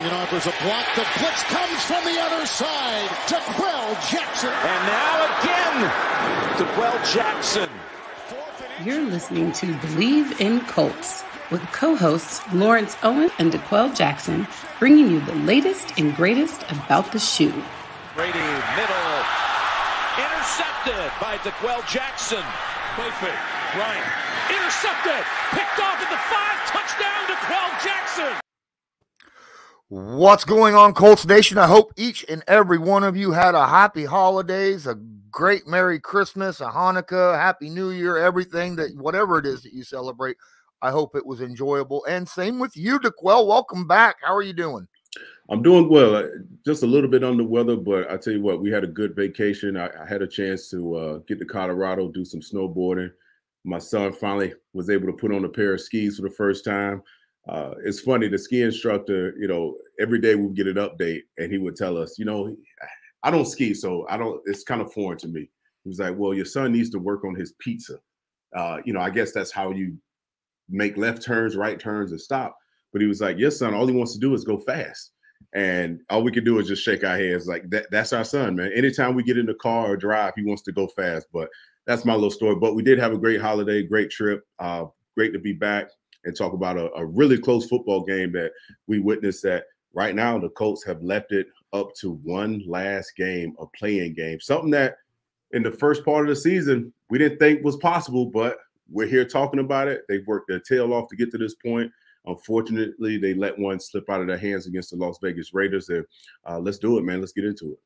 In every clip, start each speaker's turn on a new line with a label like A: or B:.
A: There's a block. The blitz comes from the other side. Jackson.
B: And now again, Jackson.
C: You're listening to Bleav in Colts with co-hosts Lawrence Owen and Jackson, bringing you the latest and greatest about the shoe.
B: Brady, middle, intercepted by Jackson. Play fake, Bryant, intercepted, picked off at the 5, touchdown Jackson.
D: What's going on, Colts Nation? I hope each and every one of you had a happy holidays, a great Merry Christmas, a Hanukkah, Happy New Year, everything that, whatever it is that you celebrate. I hope it was enjoyable. And same with you, DeQuell. Welcome back. How are you doing?
E: I'm doing well. Just a little bit under the weather, but I tell you what, we had a good vacation. I had a chance to get to Colorado, do some snowboarding. My son finally was able to put on a pair of skis for the first time. It's funny, the ski instructor, every day we would get an update and he would tell us, I don't ski, so it's kind of foreign to me. He was like, well, your son needs to work on his pizza. I guess that's how you make left turns, right turns, and stop. But he was like, your son, all he wants to do is go fast. And all we could do is just shake our heads like that's our son, man. Anytime we get in the car or drive, he wants to go fast. But that's my little story. But we did have a great holiday, great trip. Great to be back and talk about a really close football game that we witnessed. That right now the Colts have left it up to one last game, a play-in game, something that in the first part of the season we didn't think was possible, but we're here talking about it. They've worked their tail off to get to this point. Unfortunately, they let one slip out of their hands against the Las Vegas Raiders. Let's do it, man. Let's get into it.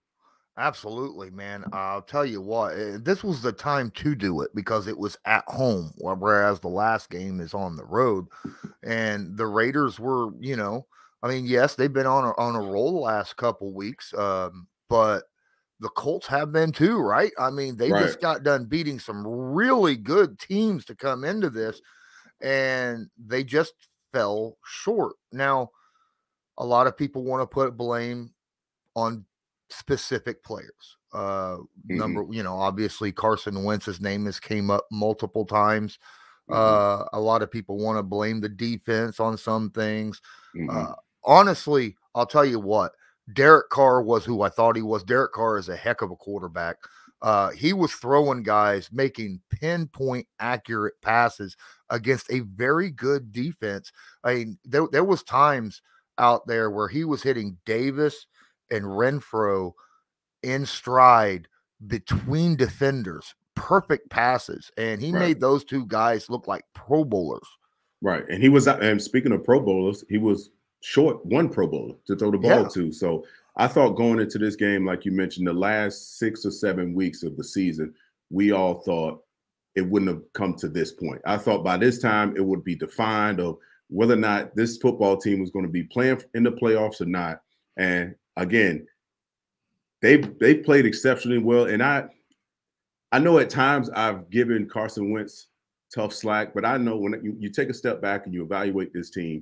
D: Absolutely, man. I'll tell you what, this was the time to do it because it was at home, whereas the last game is on the road. And the Raiders were, yes, they've been on a roll the last couple weeks, but the Colts have been too, right? They just got done beating some really good teams to come into this, and they just fell short. Now, a lot of people want to put blame on specific players. Obviously Carson Wentz's name has came up multiple times. A lot of people want to blame the defense on some things. Honestly, I'll tell you what, Derek Carr was who I thought he was. Derek Carr is a heck of a quarterback. He was throwing guys, making pinpoint accurate passes against a very good defense. There was times out there where he was hitting Davis and Renfro in stride between defenders, perfect passes. And he made those two guys look like Pro Bowlers. Right.
E: And he was, and speaking of Pro Bowlers, he was short one Pro Bowler to throw the ball to. So I thought going into this game, like you mentioned, the last 6 or 7 weeks of the season, we all thought it wouldn't have come to this point. I thought by this time it would be defined of whether or not this football team was going to be playing in the playoffs or not. And again, they've played exceptionally well. And I know at times I've given Carson Wentz tough slack, but I know when you take a step back and you evaluate this team,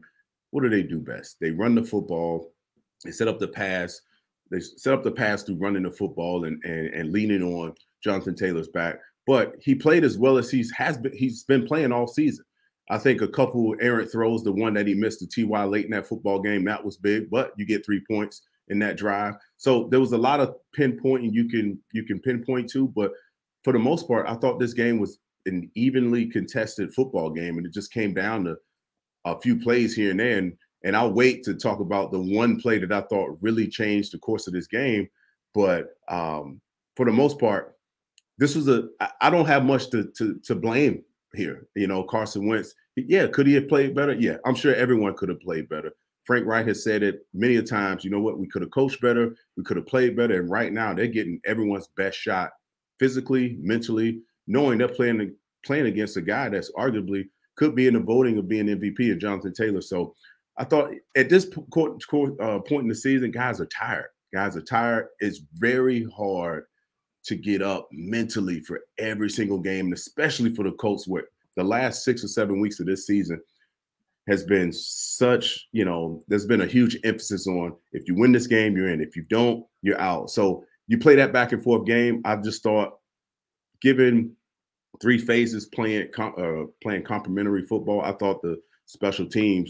E: what do they do best? They run the football. They set up the pass. They set up the pass through running the football and leaning on Jonathan Taylor's back. But he played as well as he's been playing all season. I think a couple errant throws, the one that he missed to T.Y. late in that football game, that was big, but you get 3 points in that drive. So there was a lot of pinpointing you can pinpoint to, but for the most part, I thought this game was an evenly contested football game, and it just came down to a few plays here and there. And I'll wait to talk about the one play that I thought really changed the course of this game. But for the most part, this was I don't have much to blame here. Carson Wentz, could he have played better? Yeah, I'm sure everyone could have played better. Frank Wright has said it many a times. You know what? We could have coached better. We could have played better. And right now they're getting everyone's best shot physically, mentally, knowing they're playing against a guy that's arguably could be in the voting of being MVP of Jonathan Taylor. So I thought at this point in the season, guys are tired. It's very hard to get up mentally for every single game, and especially for the Colts, where the last 6 or 7 weeks of this season has been such, there's been a huge emphasis on if you win this game, you're in. If you don't, you're out. So you play that back and forth game. I just thought, given 3 phases playing complementary football, I thought the special teams,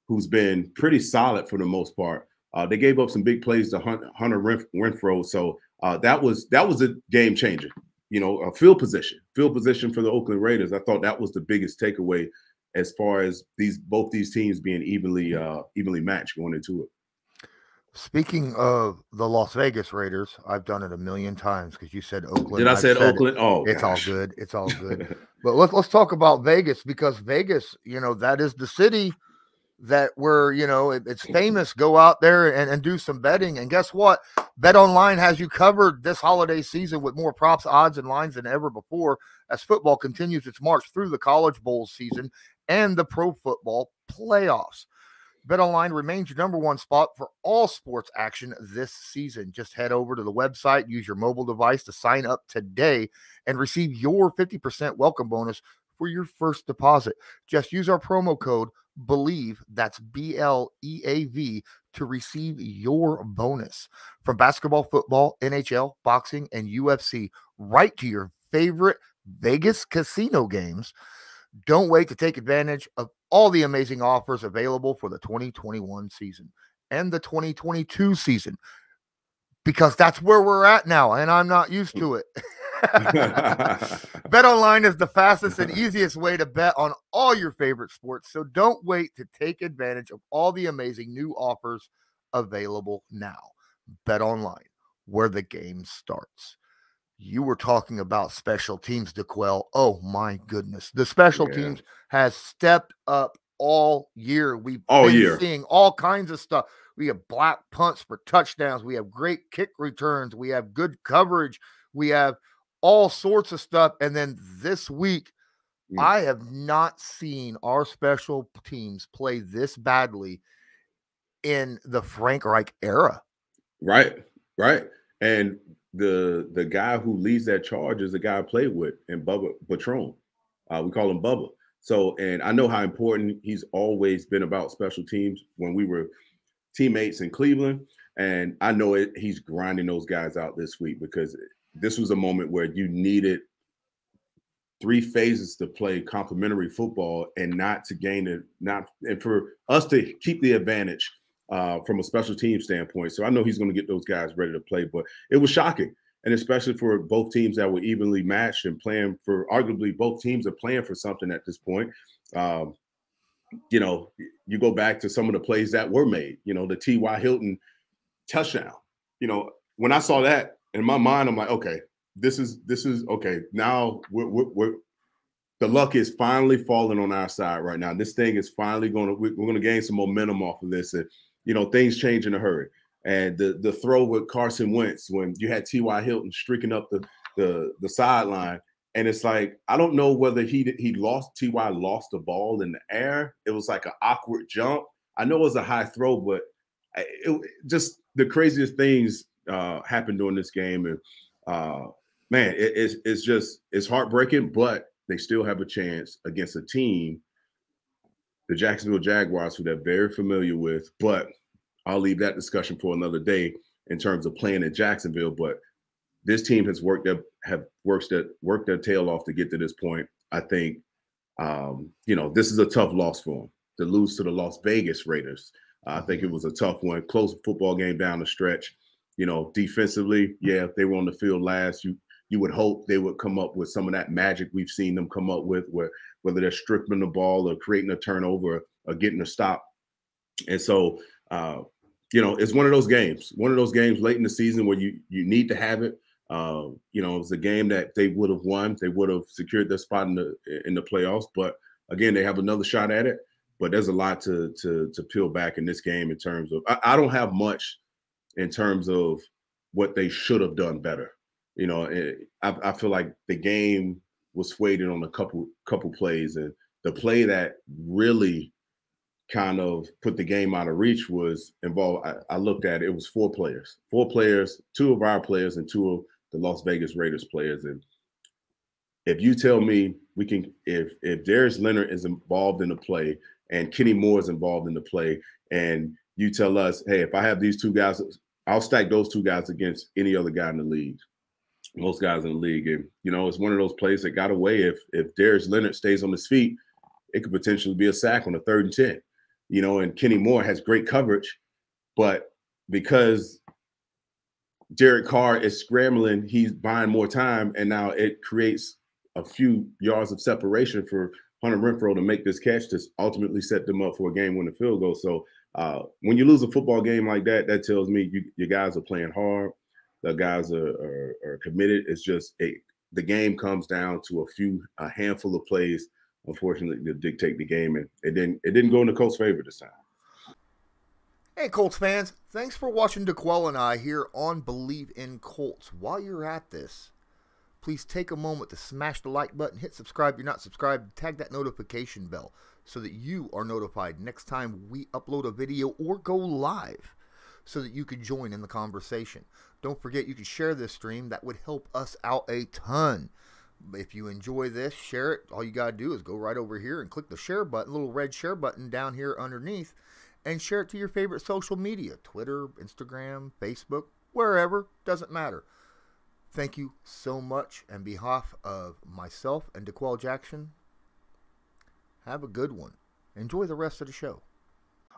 E: who's been pretty solid for the most part, They gave up some big plays to Hunter Renfrow. So that was a game changer. You know, a field position for the Oakland Raiders. I thought that was the biggest takeaway as far as both these teams being evenly matched going into it.
D: Speaking of the Las Vegas Raiders, I've done it a million times because you said Oakland.
E: Did I say Oakland? Oh,
D: it's all good. It's all good. But let's talk about Vegas, because Vegas, you know, that is the city that where, you know, it's famous. Go out there and do some betting. And guess what? Bet Online has you covered this holiday season with more props, odds, and lines than ever before as football continues its march through the College Bowl season and the pro football playoffs. BetOnline remains your number one spot for all sports action this season. Just head over to the website, use your mobile device to sign up today and receive your 50% welcome bonus for your first deposit. Just use our promo code Bleav, that's BLEAV, to receive your bonus. From basketball, football, NHL, boxing, and UFC, right to your favorite Vegas casino games. Don't wait to take advantage of all the amazing offers available for the 2021 season and the 2022 season, because that's where we're at now, and I'm not used to it. BetOnline is the fastest and easiest way to bet on all your favorite sports, so don't wait to take advantage of all the amazing new offers available now. BetOnline, where the game starts. You were talking about special teams, DeQuell. Oh, my goodness. The special teams has stepped up all year. We've been seeing all kinds of stuff. We have black punts for touchdowns. We have great kick returns. We have good coverage. We have all sorts of stuff. And then this week, I have not seen our special teams play this badly in the Frank Reich era.
E: Right. And the guy who leads that charge is the guy I played with, and Bubba Patron. We call him Bubba. So, and I know how important he's always been about special teams when we were teammates in Cleveland. And I know he's grinding those guys out this week, because this was a moment where you needed 3 phases to play complementary football and not to gain it, and for us to keep the advantage from a special team standpoint. So I know he's going to get those guys ready to play, but it was shocking. And especially for both teams that were evenly matched and playing for, arguably both teams are playing for something at this point. You know, you go back to some of the plays that were made, you know, the T.Y. Hilton touchdown. You know, when I saw that in my mind, I'm like, okay, this is okay. Now we're the luck is finally falling on our side right now. This thing is finally we're going to gain some momentum off of this. And, you know, things change in a hurry. And the throw with Carson Wentz, when you had T.Y. Hilton streaking up the sideline, and it's like, I don't know whether T.Y. lost the ball in the air. It was like an awkward jump. I know it was a high throw, but just the craziest things happened during this game. And man, it's heartbreaking, but they still have a chance against a team, the Jacksonville Jaguars, who they're very familiar with. But I'll leave that discussion for another day in terms of playing in Jacksonville. But this team has worked their tail off to get to this point. I think, you know, this is a tough loss for them to lose to the Las Vegas Raiders. I think it was a tough one, close football game down the stretch. You know, defensively, if they were on the field last, you would hope they would come up with some of that magic we've seen them come up with, whether they're stripping the ball or creating a turnover or getting a stop. And so, you know, it's one of those games late in the season where you need to have it. You know, it was a game that they would have won. They would have secured their spot in the playoffs. But again, they have another shot at it. But there's a lot to peel back in this game in terms of I don't have much in terms of what they should have done better. You know, I feel like the game was swayed on a couple plays, and the play that really kind of put the game out of reach was involved. I looked at it, it was 4 players, 2 of our players and 2 of the Las Vegas Raiders players. And if you tell me if Darius Leonard is involved in the play and Kenny Moore is involved in the play, and you tell us, hey, if I have these 2 guys, I'll stack those 2 guys against any other guy in the league, most guys in the league. And, you know, it's one of those plays that got away. If Darius Leonard stays on his feet, it could potentially be a sack on a 3rd and 10. You know, and Kenny Moore has great coverage, but because Derek Carr is scrambling, he's buying more time, and now it creates a few yards of separation for Hunter Renfrow to make this catch to ultimately set them up for a game-winning field goal. So when you lose a football game like that, that tells me your guys are playing hard. The guys are committed. It's just the game comes down to a handful of plays, unfortunately, to dictate the game, and it didn't go in the Colts' favor this time.
D: Hey, Colts fans, thanks for watching DeQuell and I here on Bleav in Colts. While you're at this, please take a moment to smash the like button, hit subscribe if you're not subscribed, tag that notification bell so that you are notified next time we upload a video or go live so that you can join in the conversation. Don't forget you can share this stream. That would help us out a ton. If you enjoy this, share it. All you got to do is go right over here and click the share button, little red share button down here underneath, and share it to your favorite social media, Twitter, Instagram, Facebook, wherever, doesn't matter. Thank you so much. On behalf of myself and DeQuell Jackson, have a good one. Enjoy the rest of the show.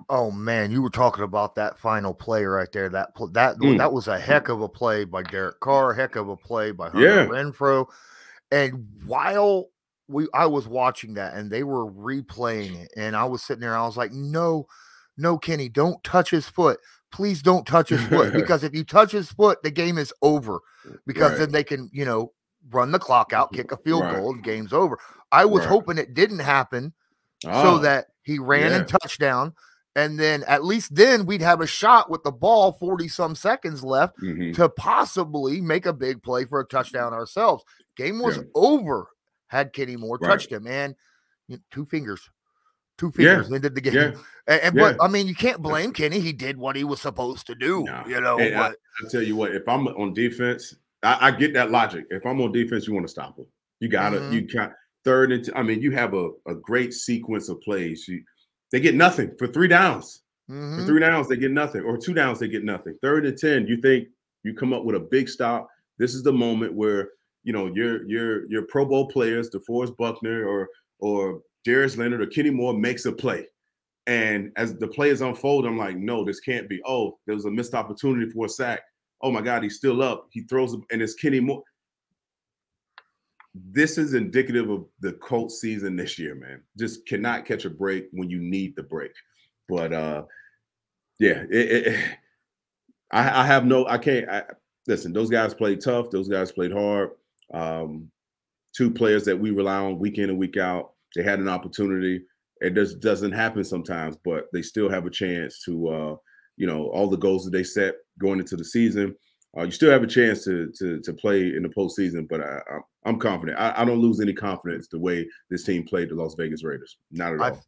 D: Oh, man, you were talking about that final play right there. That was a heck of a play by Derek Carr, heck of a play by Hunter Renfrow. And while I was watching that and they were replaying it, and I was sitting there, I was like, no, Kenny, don't touch his foot. Please don't touch his foot, because if you touch his foot, the game is over, because then they can, run the clock out, kick a field goal, the game's over. I was hoping it didn't happen so that he ran and touchdown. And then at least then we'd have a shot with the ball 40-some seconds left to possibly make a big play for a touchdown ourselves. Game was over had Kenny Moore touched him. And two fingers ended the game. But I mean, you can't blame Kenny. He did what he was supposed to do. No.
E: But I tell you what, if I'm on defense, I get that logic. If I'm on defense, you want to stop him. You gotta, you can't third and I mean, you have a great sequence of plays. They get nothing for 3 downs. For 3 downs, they get nothing, or 2 downs, they get nothing. 3rd and 10, you think you come up with a big stop. This is the moment where your Pro Bowl players, DeForest Buckner or Darius Leonard or Kenny Moore, makes a play. And as the plays unfold, I'm like, no, this can't be. Oh, there was a missed opportunity for a sack. Oh my God, he's still up. He throws it, and it's Kenny Moore. This is indicative of the Colts season this year, man. Just cannot catch a break when you need the break. But listen, those guys played tough. Those guys played hard. 2 players that we rely on week in and week out. They had an opportunity. It just doesn't happen sometimes, but they still have a chance to, all the goals that they set going into the season. You still have a chance to play in the postseason, but I'm confident. I don't lose any confidence the way this team played the Las Vegas Raiders. Not at all.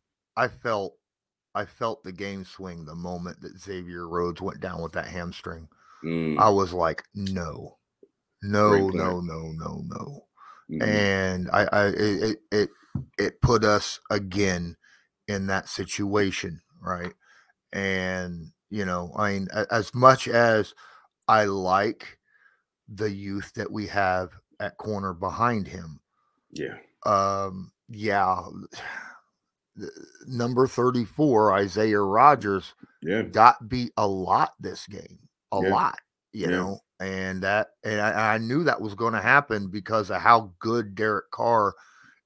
D: I felt the game swing the moment that Xavier Rhodes went down with that hamstring. I was like, no. And it put us again in that situation, right? And I mean, as much as I like the youth that we have at corner behind him. Number 34, Isaiah Rodgers, got beat a lot this game. A lot, you know. And I knew that was going to happen because of how good Derek Carr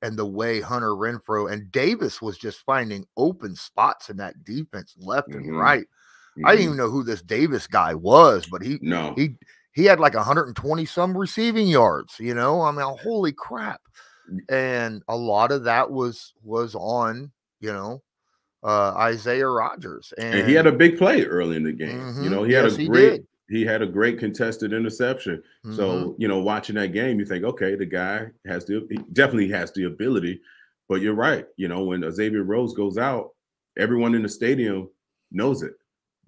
D: and the way Hunter Renfrow and Davis was just finding open spots in that defense left and right. I didn't even know who this Davis guy was, but he had like 120 some receiving yards, I mean, holy crap. And a lot of that was on, Isaiah Rodgers. And
E: he had a big play early in the game. He had a great contested interception. So, watching that game, you think, okay, the guy definitely has the ability, but you're right. When Xavier Rhodes goes out, everyone in the stadium knows it.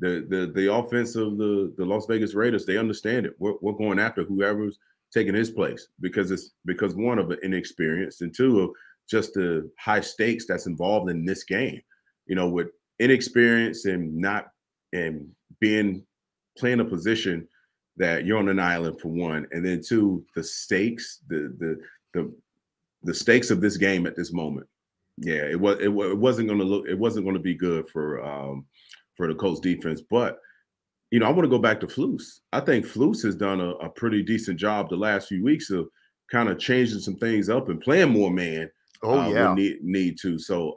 E: The offense of the Las Vegas Raiders, they understand it. We're going after whoever's taking his place because one of inexperience, and 2 of just the high stakes that's involved in this game. With inexperience and playing a position that you're on an island, for 1, and then 2, the stakes, the stakes of this game at this moment. Yeah, it wasn't going to be good for the Colts defense, but I want to go back to Flus. I think Flus has done a pretty decent job the last few weeks of kind of changing some things up and playing more man. When need to. So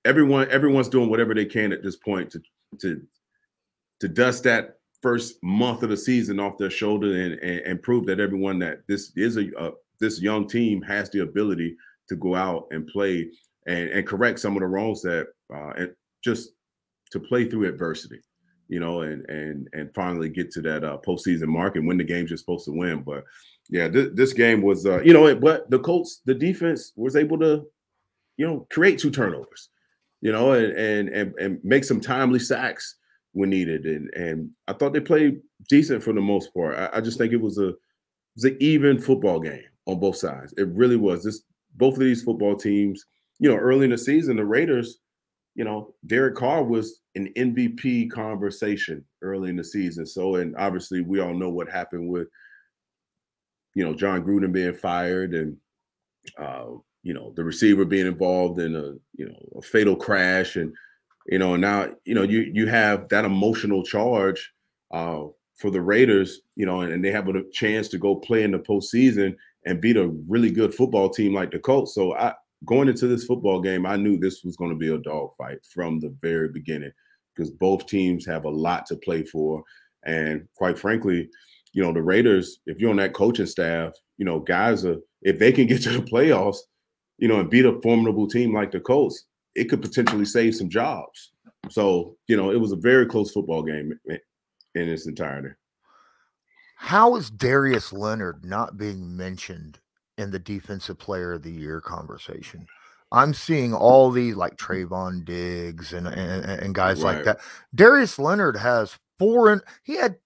E: everyone's doing whatever they can at this point to dust that first month of the season off their shoulder and prove that everyone that this is this young team has the ability to go out and play and correct some of the wrongs that and just to play through adversity, and finally get to that postseason mark and win the games you're supposed to win. But yeah, this game was but the Colts, the defense was able to create 2 turnovers, and make some timely sacks when needed. And I thought they played decent for the most part. I just think it was an even football game on both sides. It really was. Both of these football teams, early in the season, the Raiders, Derek Carr was an MVP conversation early in the season. So, and obviously we all know what happened with, John Gruden being fired and, the receiver being involved in a fatal crash. And, now, you have that emotional charge for the Raiders, and they have a chance to go play in the postseason and beat a really good football team like the Colts. So going into this football game, I knew this was going to be a dogfight from the very beginning because both teams have a lot to play for. And quite frankly, the Raiders, if you're on that coaching staff, guys if they can get to the playoffs, and beat a formidable team like the Colts, it could potentially save some jobs. So, it was a very close football game in its entirety.
D: How is Darius Leonard not being mentioned in the Defensive Player of the Year conversation? I'm seeing all these like Trayvon Diggs and guys like that. Darius Leonard has he had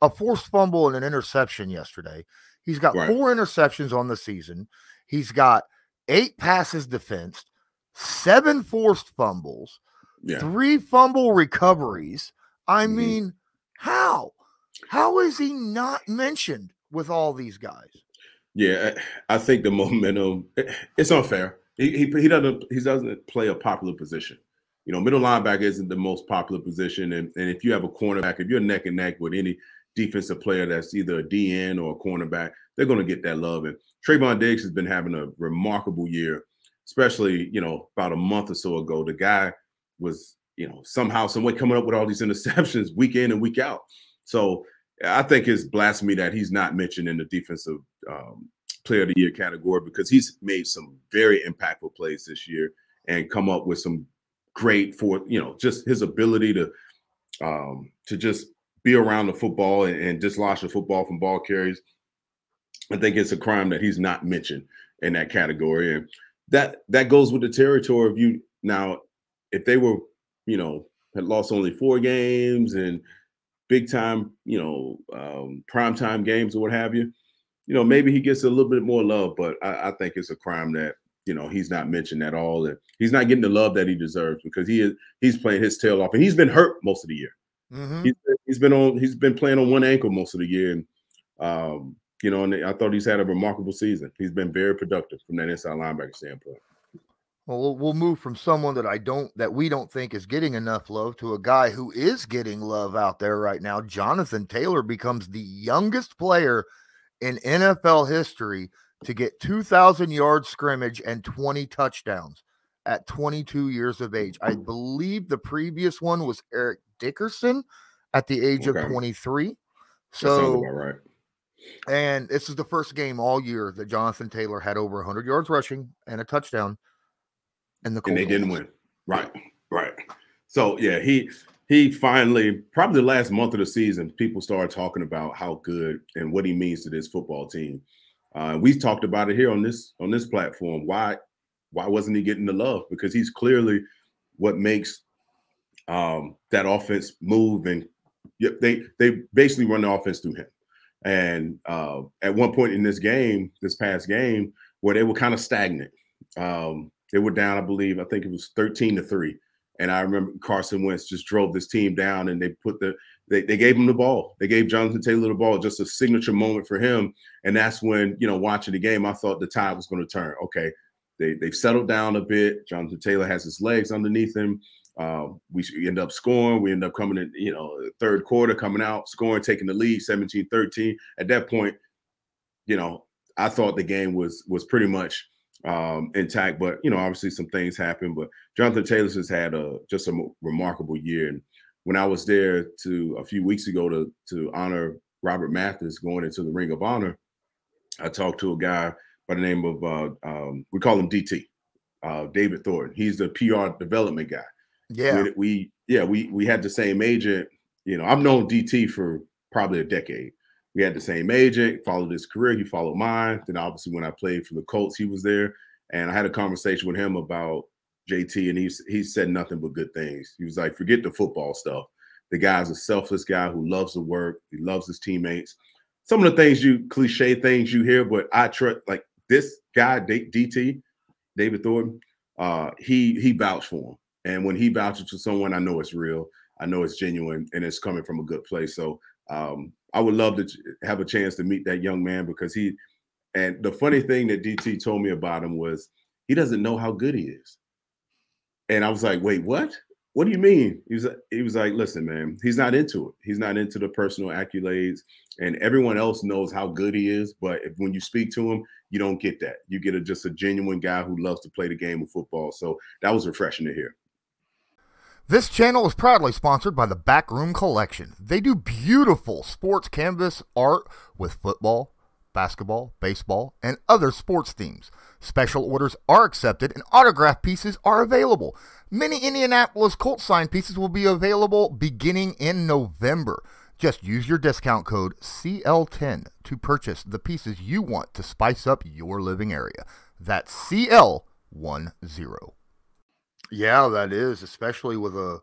D: a forced fumble and an interception yesterday. He's got 4 interceptions on the season. He's got 8 passes defensed, 7 forced fumbles, 3 fumble recoveries. I mean, how is he not mentioned with all these guys?
E: Yeah, I think the momentum, it's unfair. He doesn't play a popular position. Middle linebacker isn't the most popular position. And if you have a cornerback, if you're neck and neck with any defensive player that's either a DN or a cornerback, they're going to get that love. And Trayvon Diggs has been having a remarkable year, especially, about a month or so ago. The guy was, somehow, some way coming up with all these interceptions week in and week out. So I think it's blasphemy that he's not mentioned in the Defensive Player of the Year category because he's made some very impactful plays this year and come up with some great just his ability to just be around the football and dislodge the football from ball carries. I think it's a crime that he's not mentioned in that category. And that goes with the territory of you. Now, if they were, had lost only 4 games and big time, prime time games or what have you, maybe he gets a little bit more love, but I think it's a crime that, he's not mentioned at all. And he's not getting the love that he deserves because he's playing his tail off and he's been hurt most of the year. Mm-hmm. He's been playing on one ankle most of the year. And, and I thought he's had a remarkable season. He's been very productive from that inside linebacker standpoint.
D: Well, we'll move from someone that we don't think is getting enough love to a guy who is getting love out there right now. Jonathan Taylor becomes the youngest player in NFL history to get 2,000 yard scrimmage and 20 touchdowns at 22 years of age. I Bleav the previous one was Eric Dickerson at the age of 23. So,
E: that sounds about right.
D: And this is the first game all year that Jonathan Taylor had over 100 yards rushing and a touchdown. And they
E: didn't win. Right. So, yeah, he finally, probably the last month of the season, people started talking about how good and what he means to this football team. We talked about it here on this platform. Why wasn't he getting the love? Because he's clearly what makes that offense move. And they basically run the offense through him. And at one point in this past game, where they were kind of stagnant, they were down, I think it was 13-3. And I remember Carson Wentz just drove this team down and they gave him the ball. They gave Jonathan Taylor the ball, just a signature moment for him. And that's when, watching the game, I thought the tide was going to turn. Okay, they've settled down a bit. Jonathan Taylor has his legs underneath him. We end up scoring. We end up coming in, third quarter, coming out, scoring, taking the lead, 17-13. At that point, I thought the game was pretty much intact, but obviously some things happened. But Jonathan Taylor has had just a remarkable year. And when I was there a few weeks ago to honor Robert Mathis going into the Ring of Honor, I talked to a guy by the name of we call him DT, David Thornton. He's the PR development guy.
D: Yeah,
E: we had the same agent. I've known DT for probably a decade. We had the same agent, followed his career. He followed mine. Then obviously when I played for the Colts, he was there. And I had a conversation with him about JT, and he said nothing but good things. He was like, forget the football stuff. The guy's a selfless guy who loves the work. He loves his teammates. Some of the cliche things you hear, but I trust, like this guy, DT, David Thornton, he vouched for him. And when he vouches for someone, I know it's real. I know it's genuine, and it's coming from a good place. So I would love to have a chance to meet that young man, because and the funny thing that DT told me about him was he doesn't know how good he is. And I was like, wait, what? What do you mean? He was like, listen, man, he's not into it. He's not into the personal accolades, and everyone else knows how good he is. But when you speak to him, you don't get that. You get just a genuine guy who loves to play the game of football. So that was refreshing to hear.
D: This channel is proudly sponsored by the Backroom Collection. They do beautiful sports canvas art with football, basketball, baseball, and other sports themes. Special orders are accepted and autograph pieces are available. Many Indianapolis Colts signed pieces will be available beginning in November. Just use your discount code CL10 to purchase the pieces you want to spice up your living area. That's CL10. Yeah, that is, especially with a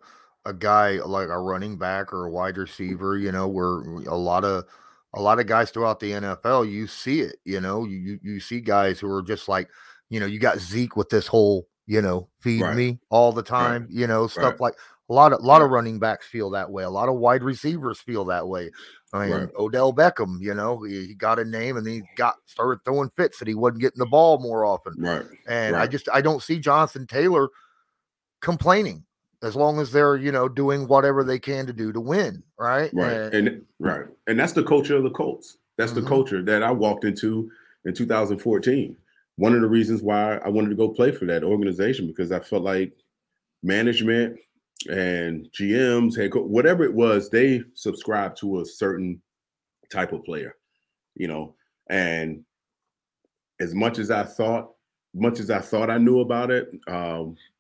D: guy like a running back or a wide receiver, where a lot of guys throughout the NFL, you see it, you see guys who are just like, you got Zeke with this whole, feed me all the time, stuff like a lot of running backs feel that way. A lot of wide receivers feel that way. I mean, Odell Beckham, he got a name and he started throwing fits that he wasn't getting the ball more often.
E: Right.
D: And I don't see Jonathan Taylor complaining as long as they're doing whatever they can to do to win, right?
E: And that's the culture of the Colts. That's the culture that I walked into in 2014. One of the reasons why I wanted to go play for that organization, because I felt like management and GMs, whatever it was, they subscribed to a certain type of player, and as much as I thought I knew about it,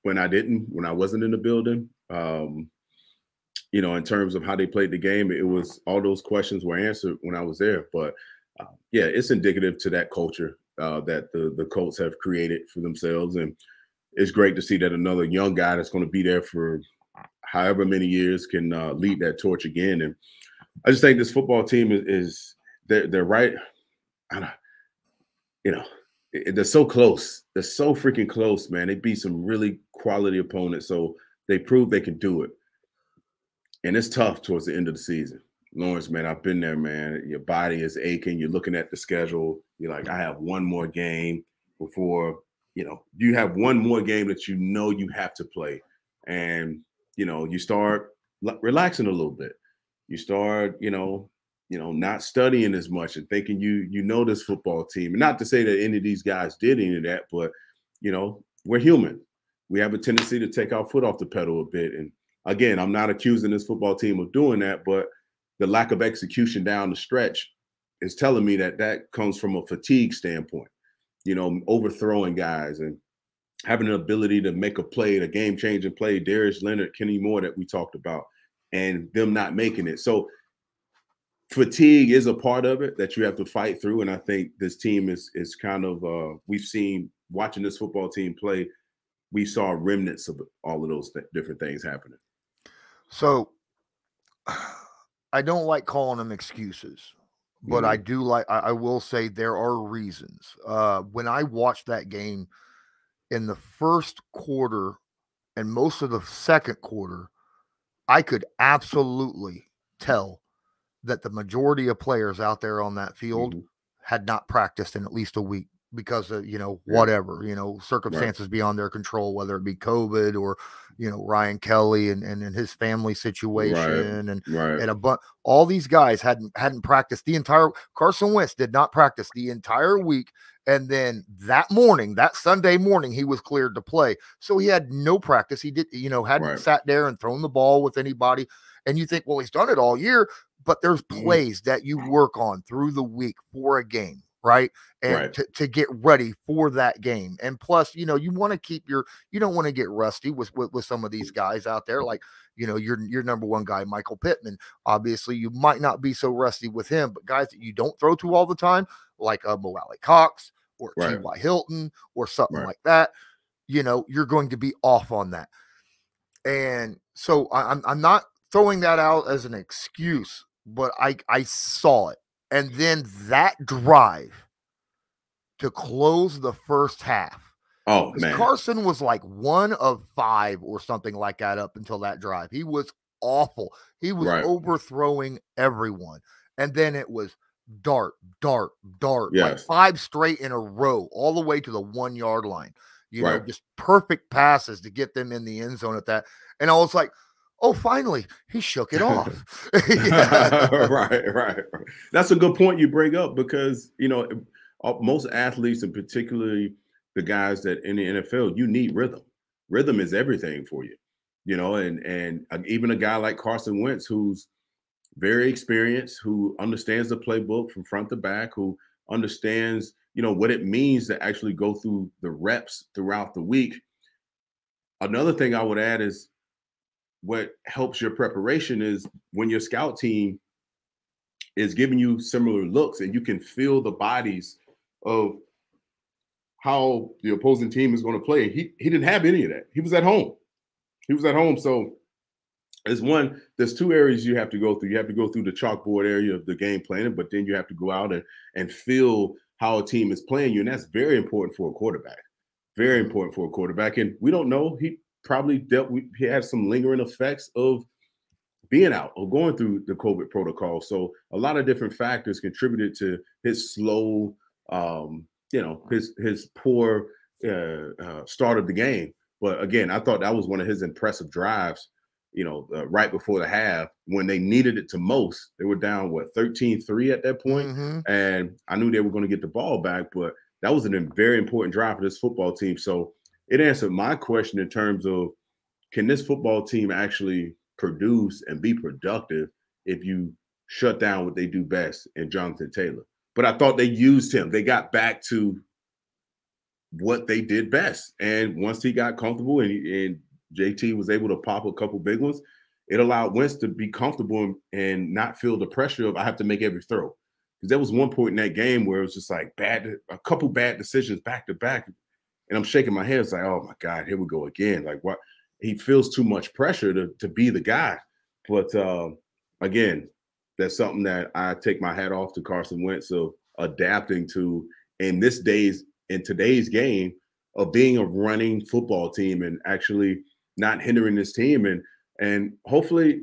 E: when I wasn't in the building, in terms of how they played the game, it was all those questions were answered when I was there. But it's indicative to that culture that the Colts have created for themselves. And it's great to see that another young guy that's going to be there for however many years can lead that torch again. And I just think this football team they're right. They're so close. They're so freaking close, man. They beat some really quality opponents. So they proved they can do it. And it's tough towards the end of the season. Lawrence, man, I've been there, man. Your body is aching. You're looking at the schedule. You're like, I have one more game before, you have one more game that you have to play. And, you start relaxing a little bit. You start, not studying as much and thinking you know this football team. And not to say that any of these guys did any of that, but, we're human. We have a tendency to take our foot off the pedal a bit. And again, I'm not accusing this football team of doing that, but the lack of execution down the stretch is telling me that comes from a fatigue standpoint, overthrowing guys and having an ability to make a play, a game-changing play, Darius Leonard, Kenny Moore that we talked about, and them not making it. So fatigue is a part of it that you have to fight through. And I think this team is kind of, we've seen, watching this football team play, we saw remnants of all of those different things happening.
D: So I don't like calling them excuses, but I do I will say there are reasons. When I watched that game in the first quarter and most of the second quarter, I could absolutely tell that the majority of players out there on that field had not practiced in at least a week. because of, whatever, circumstances beyond their control, whether it be COVID or, Ryan Kelly and his family situation and all these guys hadn't practiced Carson Wentz did not practice the entire week. And then that Sunday morning, he was cleared to play. So he had no practice. He hadn't sat there and thrown the ball with anybody. And you think, well, he's done it all year, but there's plays that you work on through the week for a game. Right. And to get ready for that game. And plus, you want to keep you don't want to get rusty with some of these guys out there. Like, your number one guy, Michael Pittman. Obviously, you might not be so rusty with him, but guys that you don't throw to all the time, like Mo Alley Cox or T.Y. Hilton or something like that, you're going to be off on that. And so I'm not throwing that out as an excuse, but I saw it. And then that drive to close the first half. Oh, man. Carson was like 1 of 5 or something like that up until that drive. He was awful. He was overthrowing everyone. And then it was dart, like 5 straight in a row, all the way to the 1 yard line. Just perfect passes to get them in the end zone at that. And I was like, oh, finally, he shook it off.
E: Right. That's a good point you bring up because, most athletes, and particularly the guys that in the NFL, you need rhythm. Rhythm is everything for you, and even a guy like Carson Wentz, who's very experienced, who understands the playbook from front to back, who understands, what it means to actually go through the reps throughout the week. Another thing I would add is, what helps your preparation is when your scout team is giving you similar looks and you can feel the bodies of how the opposing team is going to play. He didn't have any of that. He was at home. So there's 2 areas you have to go through. You have to go through the chalkboard area of the game planning, but then you have to go out and feel how a team is playing you. And that's very important for a quarterback. Very important for a quarterback. And we don't know. He probably he had some lingering effects of being out or going through the COVID protocol. So a lot of different factors contributed to his slow, his poor start of the game. But again, I thought that was one of his impressive drives, right before the half when they needed it to most. They were down, 13-3 at that point. And I knew they were going to get the ball back, but that was a very important drive for this football team. So it answered my question in terms of, can this football team actually produce and be productive if you shut down what they do best in Jonathan Taylor? But I thought they used him. They got back to what they did best. And once he got comfortable and JT was able to pop a couple big ones, it allowed Wentz to be comfortable and not feel the pressure of, I have to make every throw. Because there was one point in that game where it was just like a couple bad decisions back to back. And I'm shaking my head. It's like, oh my God, here we go again. Like, what? He feels too much pressure to be the guy. But again, that's something that I take my hat off to Carson Wentz of adapting to in today's game of being a running football team and actually not hindering this team. And hopefully,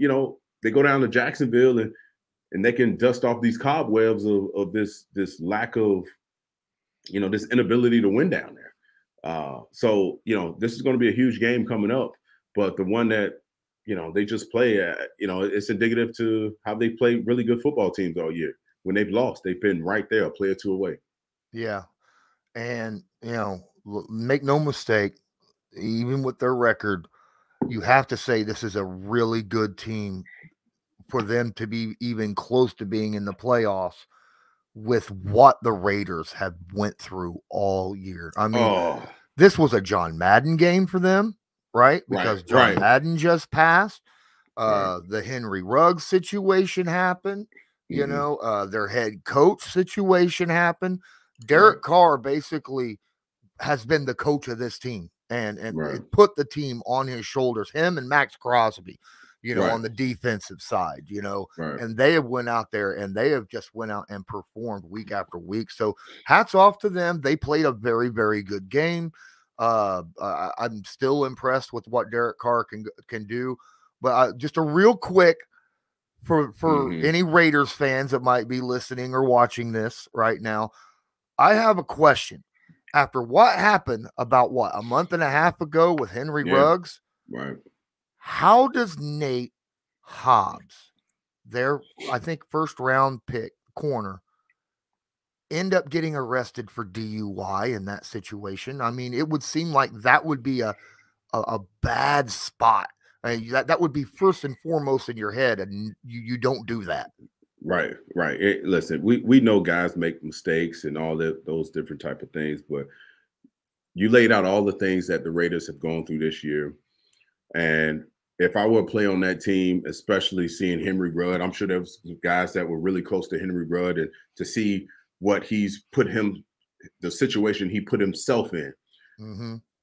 E: they go down to Jacksonville and they can dust off these cobwebs of this lack of, this inability to win down there. So this is going to be a huge game coming up, but the one that, they just play, it's indicative to how they play really good football teams all year. When they've lost, they've been right there, a play or 2 away.
D: Yeah. And, make no mistake, even with their record, you have to say this is a really good team for them to be even close to being in the playoffs with what the Raiders have went through all year. I mean, this was a John Madden game for them, right? Because John Madden just passed. The Henry Ruggs situation happened. Their head coach situation happened. Derek Carr basically has been the coach of this team and it put the team on his shoulders, him and Max Crosby, on the defensive side, and they have went out there and they have just went out and performed week after week. So hats off to them. They played a very, very good game. I'm still impressed with what Derek Carr can do, but just a real quick for any Raiders fans that might be listening or watching this right now, I have a question. after what happened about a month and a half ago with Henry Ruggs.
E: Right.
D: How does Nate Hobbs, their, I think, first round pick corner, end up getting arrested for DUI in that situation? I mean, it would seem like that would be a bad spot. I mean, that would be first and foremost in your head, and you don't do that.
E: Right. Listen, we know guys make mistakes and all those different type of things, but you laid out all the things that the Raiders have gone through this year. And if I were to play on that team, especially seeing Henry Rudd, I'm sure there was guys that were really close to Henry Rudd, and to see what he's put him, the situation he put himself in,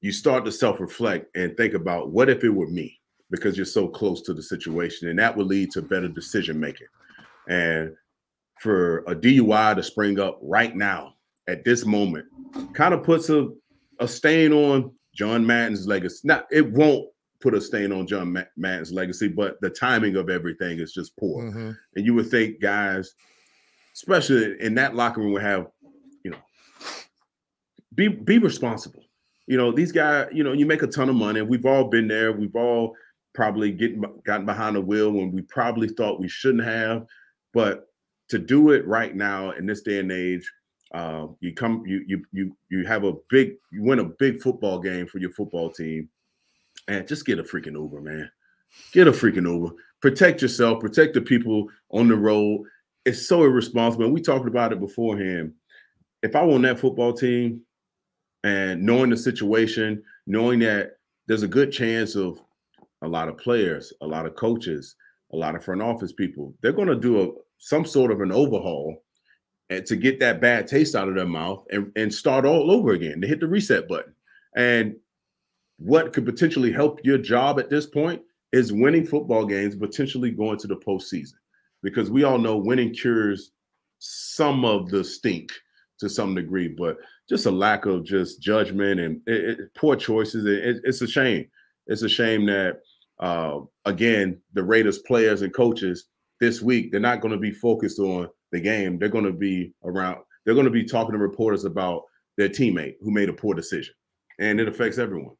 E: you start to self-reflect and think about, what if it were me? Because you're so close to the situation, and that would lead to better decision making. And for a DUI to spring up right now at this moment kind of puts a stain on John Madden's legacy. Now, it won't put a stain on John Madden's legacy, but the timing of everything is just poor. And you would think guys, especially in that locker room, would have, be responsible. These guys, you make a ton of money. We've all been there. We've all probably gotten behind the wheel when we probably thought we shouldn't have. But to do it right now in this day and age, you win a big football game for your football team, and just get a freaking Uber, man. Get a freaking Uber. Protect yourself. Protect the people on the road. It's so irresponsible. And we talked about it beforehand. If I were on that football team, and knowing the situation, knowing that there's a good chance of a lot of players, a lot of coaches, a lot of front office people, they're going to do some sort of an overhaul and to get that bad taste out of their mouth and start all over again, to hit the reset button. And what could potentially help your job at this point is winning football games, potentially going to the postseason, because we all know winning cures some of the stink to some degree, but just a lack of just judgment and poor choices. It's a shame. It's a shame that, again, the Raiders players and coaches this week, they're not going to be focused on the game. They're going to be they're going to be talking to reporters about their teammate who made a poor decision, and it affects everyone.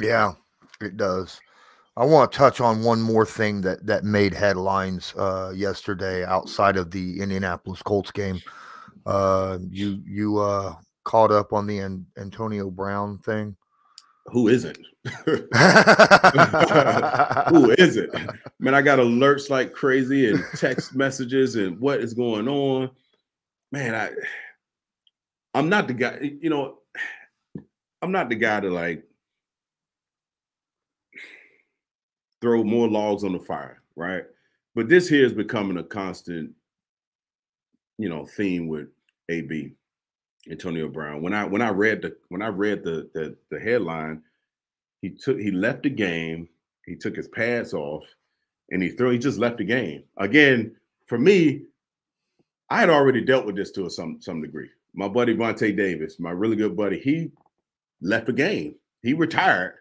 E: Yeah,
D: it does. I want to touch on one more thing that made headlines yesterday outside of the Indianapolis Colts game. You caught up on the Antonio Brown thing?
E: Who isn't? Who isn't? Man, I got alerts like crazy and text messages and what is going on. Man, I'm not the guy, I'm not the guy to like throw more logs on the fire, right? But this here is becoming a constant, theme with AB, Antonio Brown. When I read the headline, he left the game, he took his pads off, and he just left the game. Again, for me, I had already dealt with this to some degree. My buddy Vontae Davis, my really good buddy, he left the game. He retired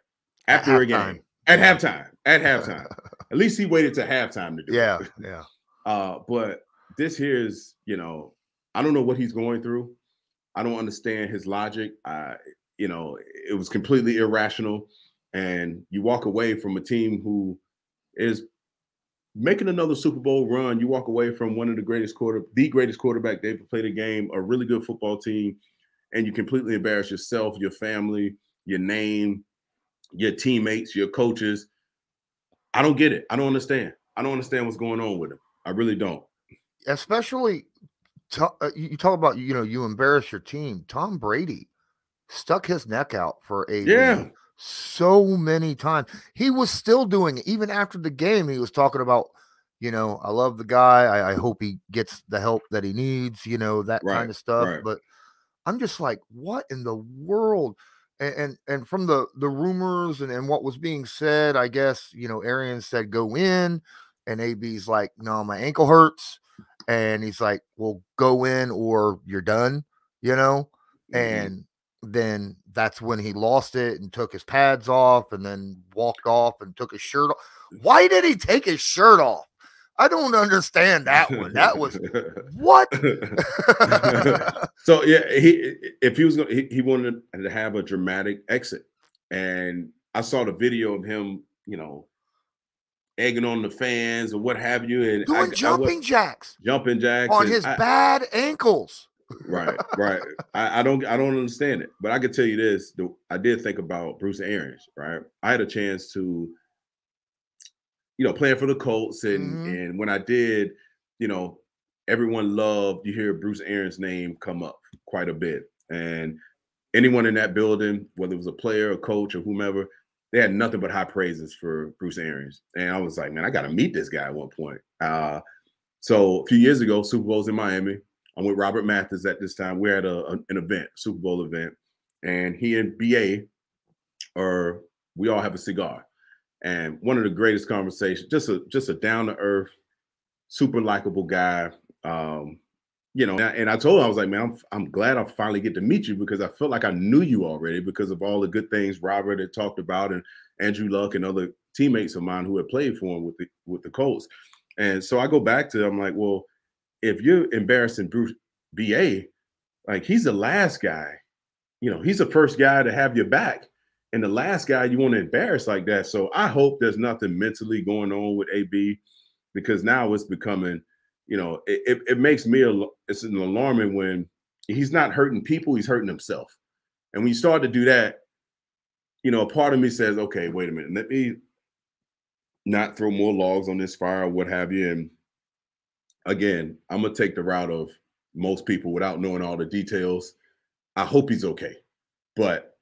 E: after a game. At halftime. At least he waited to halftime to do it.
D: Yeah.
E: But this here is, I don't know what he's going through. I don't understand his logic. It was completely irrational. And you walk away from a team who is making another Super Bowl run. You walk away from one of the greatest quarterback they ever played a game, a really good football team, and you completely embarrass yourself, your family, your name, your teammates, your coaches. I don't get it. I don't understand. I don't understand what's going on with him. I really don't.
D: Especially, you talk about, you embarrass your team. Tom Brady stuck his neck out for so many times. He was still doing it. Even after the game, he was talking about, I love the guy. I hope he gets the help that he needs, that kind of stuff.
E: Right.
D: But I'm just like, what in the world? And from the rumors and what was being said, I guess, Arian said go in, and AB's like, no, my ankle hurts. And he's like, well, go in or you're done, And then that's when he lost it and took his pads off and then walked off and took his shirt off. Why did he take his shirt off? I don't understand that one. That was what?
E: So yeah, if he was gonna, he wanted to have a dramatic exit, and I saw the video of him, you know, egging on the fans or what have you, and
D: doing jumping jacks on his bad ankles.
E: Right. I don't understand it, but I can tell you this: I did think about Bruce Arians. Right, I had a chance to, you know, playing for the Colts, and when I did, you know, everyone loved, you hear Bruce Arians' name come up quite a bit, and anyone in that building, whether it was a player, a coach, or whomever, they had nothing but high praises for Bruce Arians. And I was like, man, I got to meet this guy at one point. So a few years ago, Super Bowl's in Miami. I'm with Robert Mathis at this time. We're at an event, Super Bowl event, and he and BA we all have a cigar. And one of the greatest conversations, just a down to earth, super likable guy. You know, and I told him, I was like, man, I'm glad I finally get to meet you, because I felt like I knew you already because of all the good things Robert had talked about, and Andrew Luck and other teammates of mine who had played for him with the Colts. And so I go back to, I'm like, well, if you're embarrassing Bruce BA, like, he's the last guy, you know, he's the first guy to have your back, and the last guy you want to embarrass like that. So I hope there's nothing mentally going on with AB, because now it's becoming, you know, it makes me, it's an alarming when he's not hurting people, he's hurting himself. And when you start to do that, you know, a part of me says, okay, wait a minute, let me not throw more logs on this fire or what have you. And again, I'm going to take the route of most people without knowing all the details. I hope he's okay. But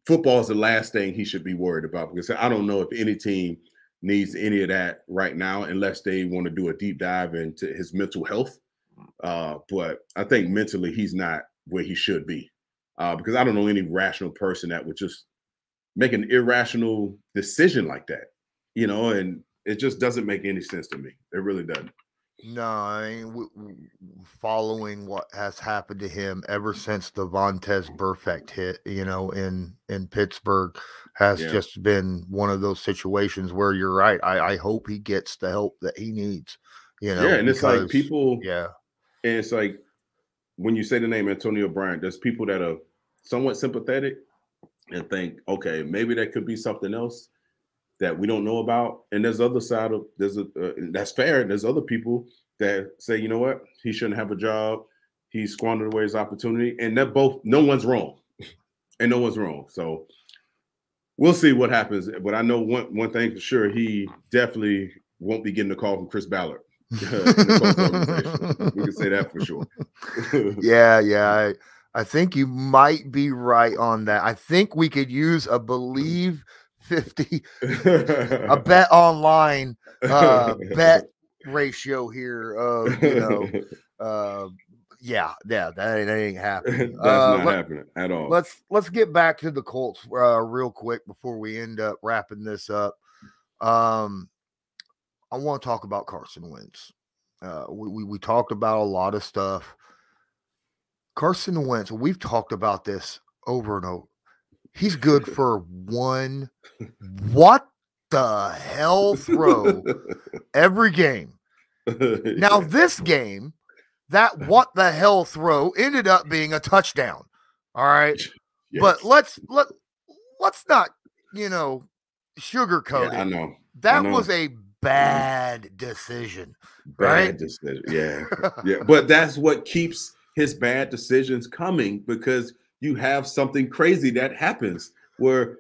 E: football is the last thing he should be worried about, because I don't know if any team needs any of that right now, unless they want to do a deep dive into his mental health. But I think mentally he's not where he should be, because I don't know any rational person that would just make an irrational decision like that, you know, and it just doesn't make any sense to me. It really doesn't.
D: No, I mean, following what has happened to him ever since the Vontaze Burfict hit, you know, in Pittsburgh, has just been one of those situations where you're right. I hope he gets the help that he needs, you know.
E: Yeah, and it's like people, and it's like when you say the name Antonio Bryant, there's people that are somewhat sympathetic and think, okay, maybe that could be something else that we don't know about. And there's other side of, that's fair. There's other people that say, you know what, he shouldn't have a job. He squandered away his opportunity. And they're both, no one's wrong. And no one's wrong. So we'll see what happens. But I know one thing for sure, he definitely won't be getting a call from Chris Ballard. We can say that for sure.
D: Yeah. I think you might be right on that. I think we could use a Bleav 50, a bet online bet ratio here of, you know, that ain't happening.
E: That's not happening at all.
D: Let's get back to the Colts real quick before we end up wrapping this up. I want to talk about Carson Wentz. We talked about a lot of stuff. Carson Wentz, we've talked about this over and over. He's good for one what the hell throw every game. Now, this game, that what the hell throw ended up being a touchdown. All right. Yes. But let's not, you know, sugarcoat it.
E: I know.
D: That was a bad decision. Bad
E: decision. Yeah. But that's what keeps his bad decisions coming, because you have something crazy that happens where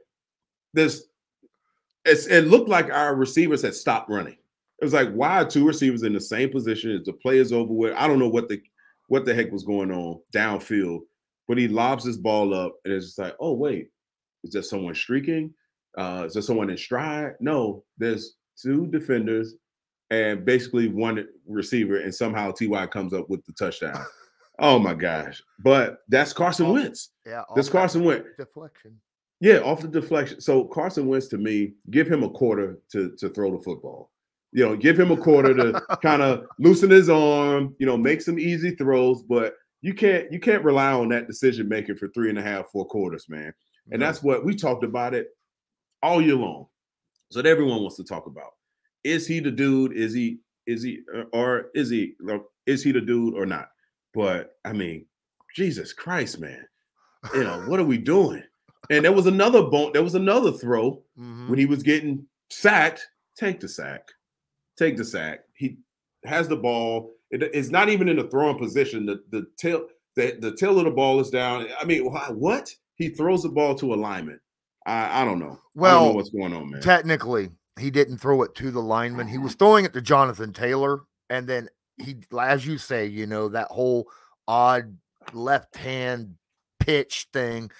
E: it looked like our receivers had stopped running. It was like, why are two receivers in the same position? The play is over with. I don't know what the heck was going on downfield, but he lobs his ball up, and it's just like, oh, wait, is there someone streaking? Is there someone in stride? No, there's two defenders and basically one receiver, and somehow T.Y. comes up with the touchdown. Oh my gosh. But that's Carson Wentz.
D: Yeah.
E: That's Carson Wentz.
D: Deflection.
E: Yeah, off the deflection. So Carson Wentz, to me, give him a quarter to throw the football. You know, give him a quarter to kind of loosen his arm, you know, make some easy throws, but you can't rely on that decision making for 3.5, 4 quarters, man. And that's what we talked about it all year long. So that everyone wants to talk about. Is he the dude? Is he is he the dude or not? But I mean, Jesus Christ, man, what are we doing? And there was another throw when he was getting sacked. Take the sack. He has the ball. It's not even in the throwing position. The tail of the ball is down. I mean, what? He throws the ball to a lineman. I don't know.
D: Well,
E: I don't know what's going on, man.
D: Technically, he didn't throw it to the lineman. He was throwing it to Jonathan Taylor, and then he, as you say, that whole odd left hand pitch thing.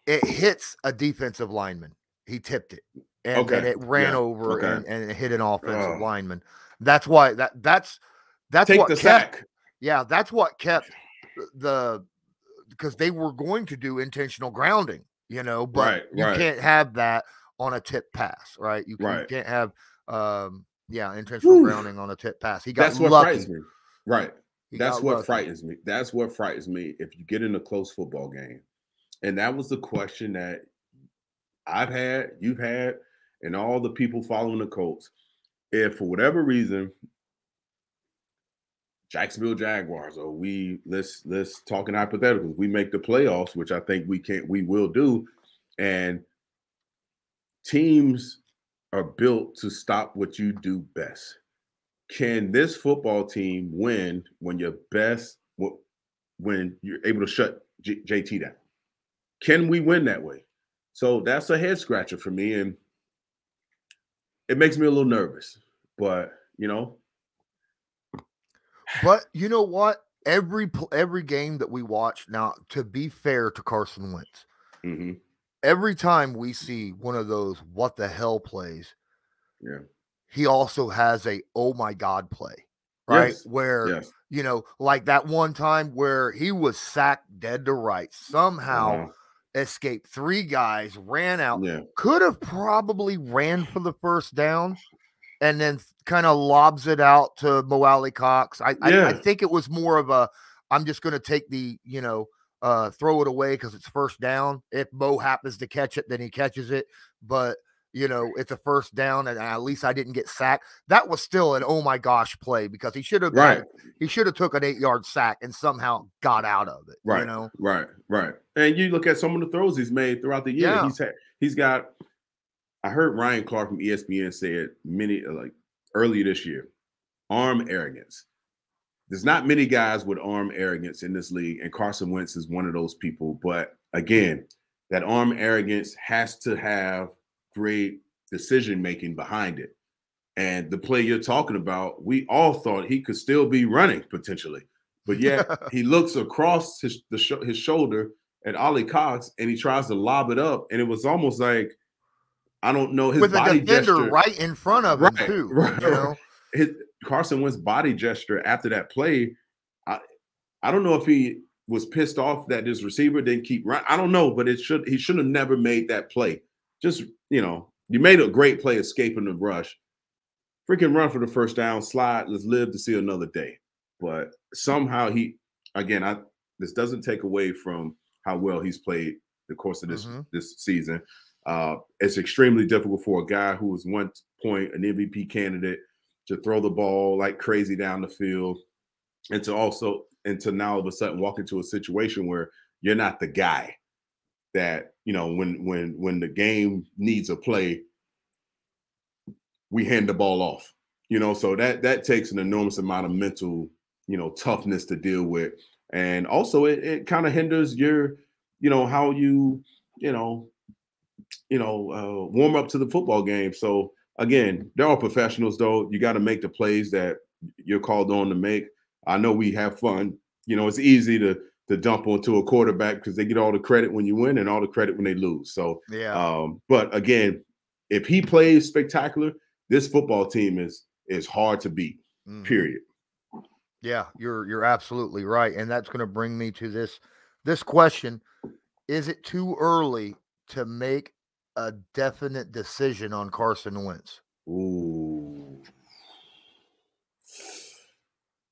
D: It hits a defensive lineman. He tipped it, and then it ran over and it hit an offensive lineman. That's why that's
E: Take
D: what
E: the
D: kept.
E: sack.
D: Yeah, that's what kept because they were going to do intentional grounding, but you can't have that on a tip pass, right? You can't have intentional grounding on a tip pass. He got
E: That's what
D: lucky.
E: frightens me. Right. That's what frightens me. That's what frightens me if you get in a close football game. And that was the question that I've had, you've had, and all the people following the Colts. If for whatever reason, Jacksonville Jaguars, or let's talk in hypotheticals, we make the playoffs, which I think we will do, and teams are built to stop what you do best. Can this football team win when you're able to shut JT down? Can we win that way? So that's a head scratcher for me, and it makes me a little nervous. But
D: But you know what? Every game that we watch now, to be fair to Carson Wentz, every time we see one of those what the hell plays, he also has a oh my God play, right?
E: Yes.
D: Where like that one time where he was sacked dead to rights, somehow escaped 3 guys, ran out, could have probably ran for the first down, and then kind of lobs it out to Mo Alley Cox. I think it was more of a, I'm just going to take the, throw it away because it's first down. If Mo happens to catch it, then he catches it. But, it's a first down, and at least I didn't get sacked. That was still an oh my gosh play because he should have took an 8-yard sack and somehow got out of it.
E: Right. And you look at some of the throws he's made throughout the year.
D: Yeah.
E: He's got. I heard Ryan Clark from ESPN say it earlier this year. Arm arrogance. There's not many guys with arm arrogance in this league, and Carson Wentz is one of those people. But again, that arm arrogance has to have great decision-making behind it. And the play you're talking about, we all thought he could still be running potentially. But yet he looks across his shoulder at Ollie Cox, and he tries to lob it up. And it was almost like, I don't know, his
D: with
E: body
D: a defender
E: gesture
D: right in front of him too.
E: His Carson Wentz's body gesture after that play, I don't know if he was pissed off that his receiver didn't keep running. I don't know, but he should have never made that play. Just, you made a great play escaping the rush. Freaking run for the first down, slide, let's live to see another day. But somehow this doesn't take away from how well he's played the course of this season. It's extremely difficult for a guy who was one point an MVP candidate to throw the ball like crazy down the field, and to now all of a sudden walk into a situation where you're not the guy that, when the game needs a play, we hand the ball off, so that takes an enormous amount of mental, toughness to deal with. And also it kind of hinders your, how you, warm up to the football game. So again, they're all professionals though. You got to make the plays that you're called on to make. I know we have fun. It's easy to dump onto a quarterback because they get all the credit when you win and all the credit when they lose. So, but again, if he plays spectacular, this football team is hard to beat, period.
D: Yeah, you're absolutely right. And that's going to bring me to this question. Is it too early to make a definite decision on Carson Wentz?
E: Ooh.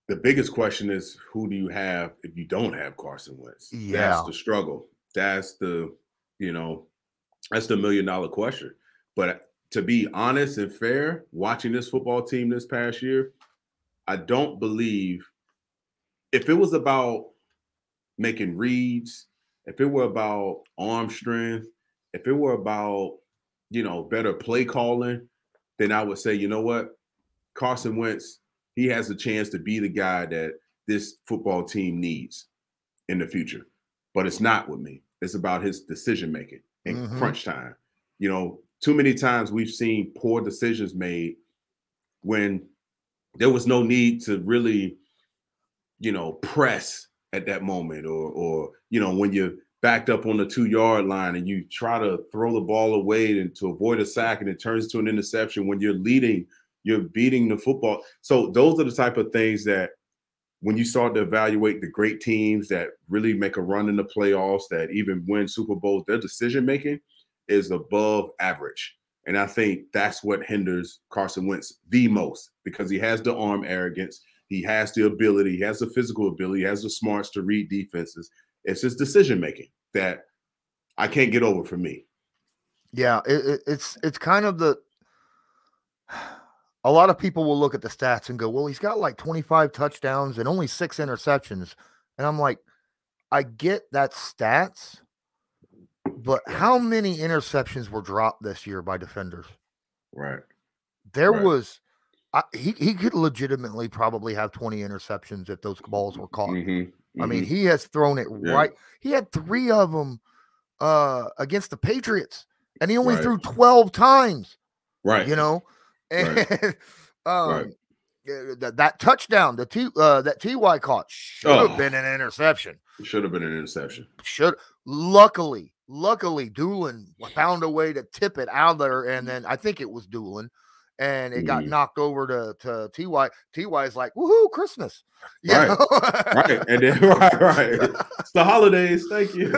E: The biggest question is, who do you have if you don't have Carson Wentz?
D: Yeah.
E: That's the struggle. That's the $1 million question. But to be honest and fair, watching this football team this past year, I don't Bleav if it was about making reads, if it were about arm strength, if it were about, better play calling, then I would say, you know what? Carson Wentz, he has a chance to be the guy that this football team needs in the future. But it's not with me. It's about his decision making and crunch time. Too many times we've seen poor decisions made when there was no need to really, press at that moment, or when you're backed up on the 2-yard line and you try to throw the ball away and to avoid a sack and it turns to an interception. When you're leading, you're beating the football. So those are the type of things that when you start to evaluate the great teams that really make a run in the playoffs, that even win Super Bowls, their decision making is above average. And I think that's what hinders Carson Wentz the most, because he has the arm arrogance. He has the ability, he has the physical ability, he has the smarts to read defenses. It's his decision making that I can't get over for me.
D: Yeah, it's kind of a lot of people will look at the stats and go, well, he's got like 25 touchdowns and only 6 interceptions. And I'm like, I get that stats, but how many interceptions were dropped this year by defenders?
E: Right.
D: There was he could legitimately probably have 20 interceptions if those balls were caught. I mean, he has thrown it right. He had 3 of them against the Patriots, and he only threw 12 times.
E: Right.
D: And that touchdown, that TY caught should have been an interception.
E: It should have been an interception.
D: Luckily, Doolin found a way to tip it out there, and then I think it was Doolin. And it got knocked over to TY. TY is like, woohoo, Christmas.
E: Right. Right. And then, right. It's the holidays. Thank you.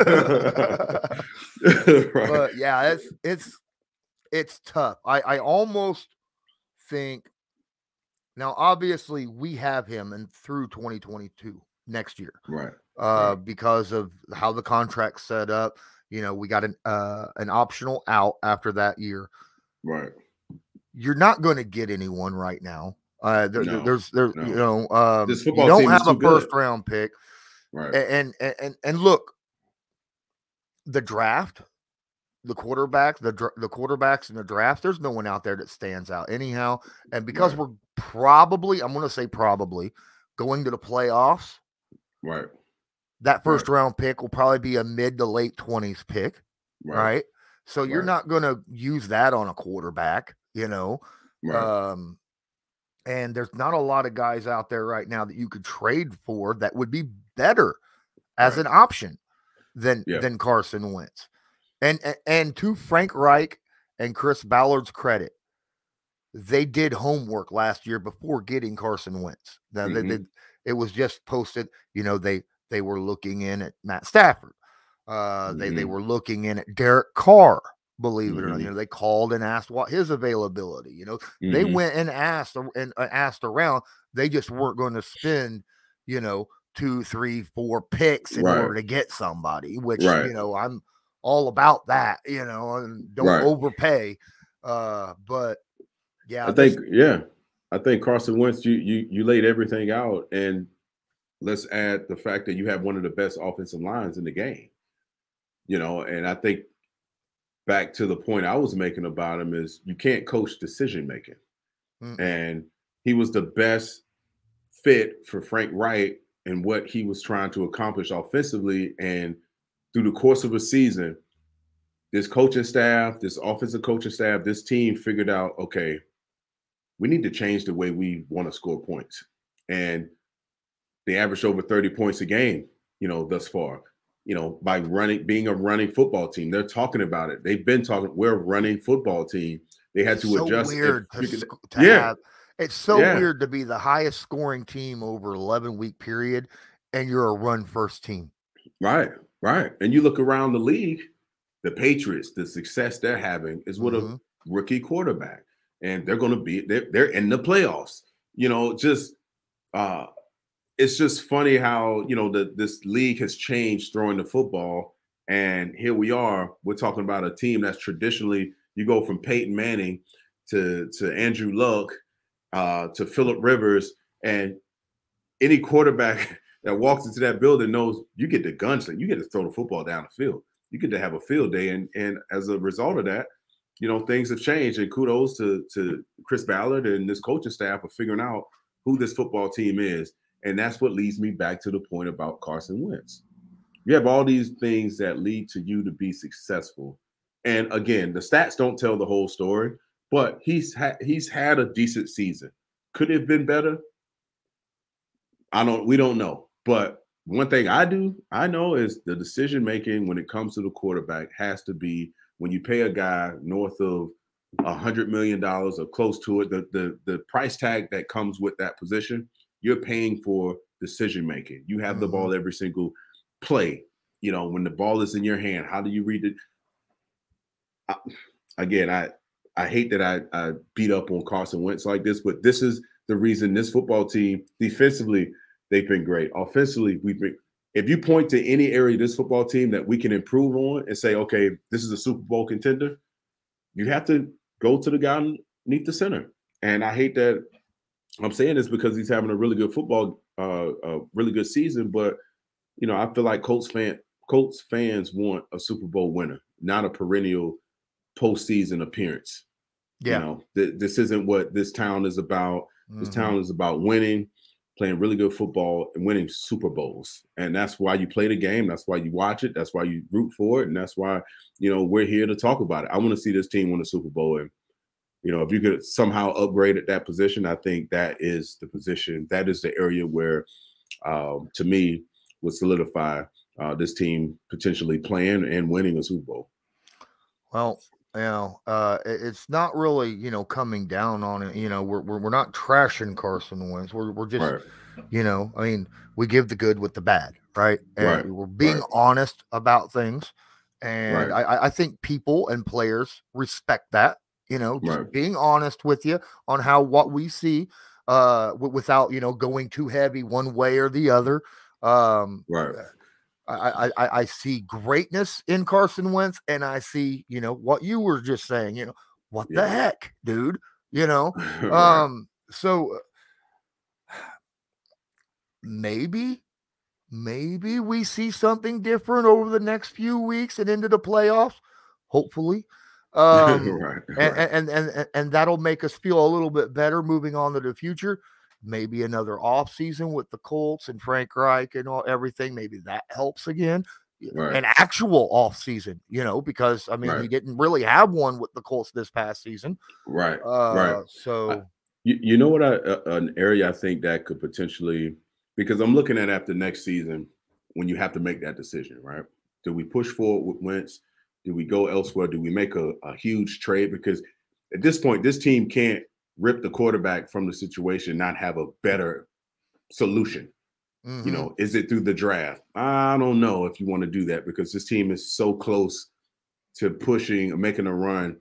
D: Right. But yeah, it's tough. I almost think now, obviously, we have him and through 2022 next year.
E: Right.
D: Because of how the contract's set up. We got an optional out after that year.
E: Right.
D: You're not going to get anyone right now. This
E: football
D: you don't
E: team
D: have
E: is
D: a
E: too
D: first
E: good.
D: round pick.
E: Right.
D: And look, the draft, the quarterbacks in the draft, there's no one out there that stands out anyhow. And because we're probably, I'm going to say probably, going to the playoffs.
E: Right.
D: That first round pick will probably be a mid to late 20s pick. Right. So you're not going to use that on a quarterback.
E: Right.
D: And there's not a lot of guys out there right now that you could trade for that would be better as an option than Carson Wentz. And to Frank Reich and Chris Ballard's credit, they did homework last year before getting Carson Wentz. Now it was just posted, they were looking in at Matt Stafford. They were looking in at Derek Carr. Believe it or not, they called and asked what his availability. They went and asked around. They just weren't going to spend, 2, 3, 4 picks in order to get somebody. Which I'm all about that. And don't overpay. But yeah,
E: I think Carson Wentz. You laid everything out, and let's add the fact that you have one of the best offensive lines in the game. And I think, back to the point I was making about him, is you can't coach decision making. And he was the best fit for Frank Reich and what he was trying to accomplish offensively. And through the course of a season, this coaching staff, this offensive coaching staff, this team figured out, okay, we need to change the way we want to score points. And they averaged over 30 points a game, thus far. By being a running football team. They're talking about it. They've been talking, we're a running football team. They had to adjust.
D: It's so weird to be the highest scoring team over 11-week period, and you're a run first team.
E: Right. And you look around the league, the Patriots, the success they're having is with a rookie quarterback. And they're going to be, they're in the playoffs. It's just funny how, this league has changed throwing the football. And here we are, we're talking about a team that's traditionally, you go from Peyton Manning to Andrew Luck, to Phillip Rivers, And any quarterback that walks into that building knows you get the gunsling. You get to throw the football down the field. You get to have a field day. And as a result of that, things have changed. And kudos to Chris Ballard and this coaching staff for figuring out who this football team is. And that's what leads me back to the point about Carson Wentz. You have all these things that lead to you to be successful. And again, the stats don't tell the whole story, but he's had a decent season. Could it have been better? We don't know. But one thing I know is the decision making when it comes to the quarterback has to be, when you pay a guy north of $100 million or close to it, the price tag that comes with that position, you're paying for decision making. You have the ball every single play. When the ball is in your hand, how do you read it? I hate that I beat up on Carson Wentz like this, but this is the reason this football team, defensively, they've been great. Offensively, if you point to any area of this football team that we can improve on and say, okay, this is a Super Bowl contender, you have to go to the guy underneath the center. And I hate that I'm saying this because he's having a really good a really good season, but I feel like Colts fans want a Super Bowl winner, not a perennial postseason appearance.
D: Yeah.
E: This isn't what this town is about. This town is about winning, playing really good football, and winning Super Bowls. And that's why you play the game. That's why you watch it. That's why you root for it. And that's why, we're here to talk about it. I want to see this team win a Super Bowl. And, if you could somehow upgrade at that position, I think that is the position. That is the area where, to me, would solidify this team potentially playing and winning a Super Bowl.
D: Well, it's not really, coming down on it. We're not trashing Carson Wentz. We're just, right. We give the good with the bad, right? And
E: right.
D: we're being honest about things. And right. I think people and players respect that, just right. being honest with you on what we see, without, going too heavy one way or the other.
E: Right.
D: I see greatness in Carson Wentz, and I see, what you were just saying, what the heck, dude,
E: right.
D: So maybe we see something different over the next few weeks and into the playoffs, hopefully.
E: Right.
D: And that'll make us feel a little bit better moving on to the future. Maybe another off season with the Colts and Frank Reich and everything. Maybe that helps again.
E: Right.
D: An actual off season, because
E: right.
D: he didn't really have one with the Colts this past season.
E: Right. Right.
D: So
E: you know what? An area I think that could potentially, because I'm looking at after next season when you have to make that decision, right? Do we push forward with Wentz? Do we go elsewhere? Do we make a huge trade? Because at this point, this team can't rip the quarterback from the situation, not have a better solution. Is it through the draft? I don't know if you want to do that, because this team is so close to pushing or making a run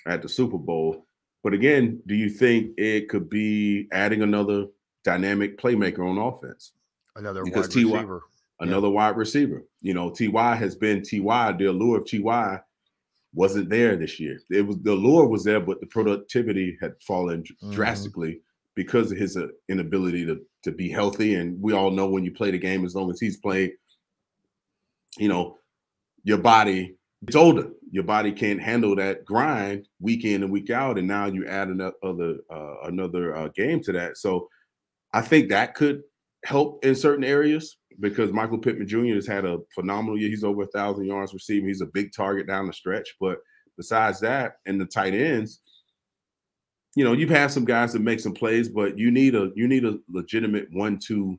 E: at the Super Bowl. But again, do you think it could be adding another dynamic playmaker on offense?
D: Another wide receiver.
E: Another wide receiver. T.Y. has been T.Y. The allure of T.Y. wasn't there this year. The allure was there, but the productivity had fallen drastically because of his inability to be healthy. And we all know when you play the game, as long as he's played, your body, it's older. Your body can't handle that grind week in and week out. And now you add another game to that. So I think that could help in certain areas, because Michael Pittman Jr. has had a phenomenal year. He's over 1,000 yards receiving. He's a big target down the stretch. But besides that, and the tight ends, you've had some guys that make some plays, but you need a legitimate 1-2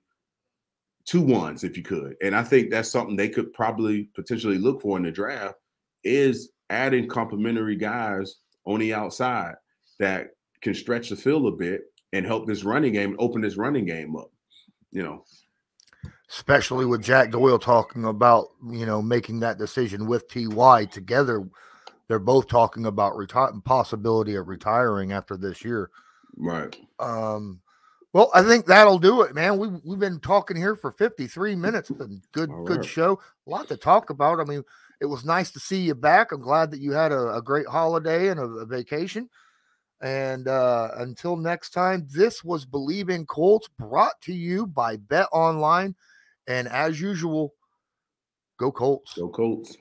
E: ones if you could. And I think that's something they could probably potentially look for in the draft, is adding complementary guys on the outside that can stretch the field a bit and help this running game, open this running game up.
D: Especially with Jack Doyle talking about, making that decision with T.Y. together. They're both talking about possibility of retiring after this year.
E: Right.
D: Well, I think that'll do it, man. We've been talking here for 53 minutes. It's been good show. A lot to talk about. It was nice to see you back. I'm glad that you had a great holiday and a vacation. And until next time, this was Bleav in Colts, brought to you by Bet Online. And as usual, go Colts.
E: Go Colts.